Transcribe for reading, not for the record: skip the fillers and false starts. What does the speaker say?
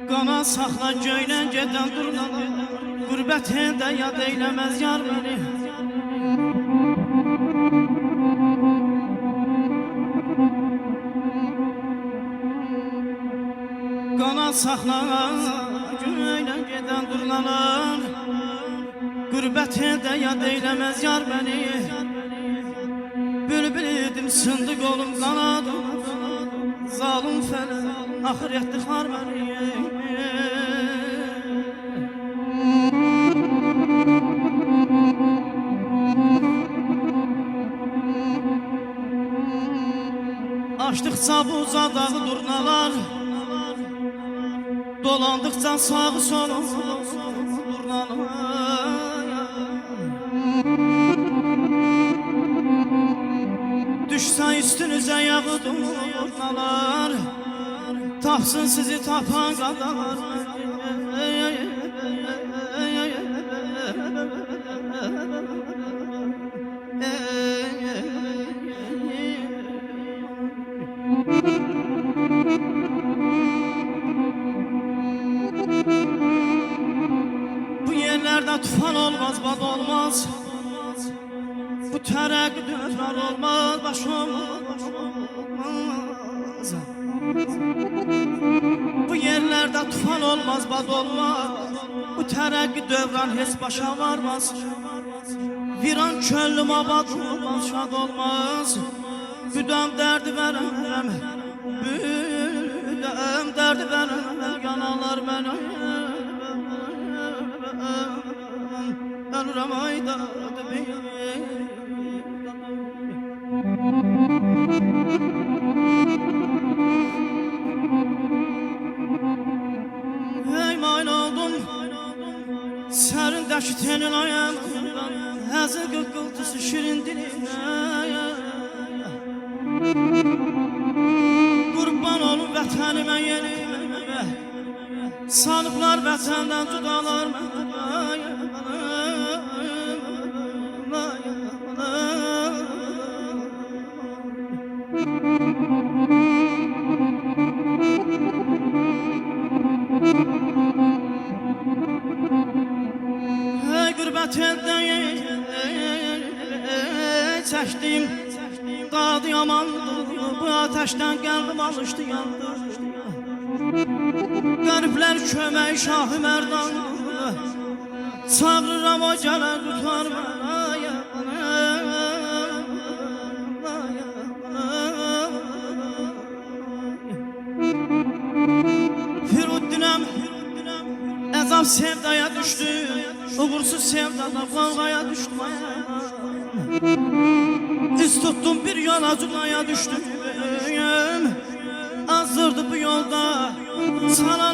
Qana saxla göylə gedən durnalı, Qürbət edə yad eyləməz yar məni. Qana saxla göylə gedən durnalar, Qürbət edə yad eyləməz yar məni. Bülbül idim sındı qolum qanadım, Zalım fələ axır etdi xar məni. Açdıqca bu uzadağı durnalar, dolandıqca sağı solu durnalar. Düşsə üstünüzə yağı durnalar, tapsın sizi tapan qadalar. Bu yerlerde tufan olmaz, bad olmaz, bu tərəqqi dövran olmaz, baş olmaz. Bu yerlerde tufan olmaz, bad olmaz, bu tərəqqi dövran heç başa varmaz. Viran köllüm abad olmaz, şad olmaz. Büdəm dərdi verəm, büdəm dərdi verəm, yanalar mənə. Ölürəm aydadı beyim. Hey mayl oldum, sərindəki tenin ayağımdan, həzin qıqqıltısı şirin dilimə. Qurban olun vətənimə yenimə, sanıqlar vətəndən cudalar mənə. Hey qürbət eldən çəkdim, dadı yamandı, bu ateşdən qəlbim alışdı, yandı. Qəriblər kömək şahı mərdandı, çağırıram o gələr tutar mənə. Firuddinəm əzab sevdaya düşdü, uğursuz sevdada qavğaya düşdüm. Üz tuttum bir yola cunaya düşdüm. Azdırdı bu yolda sana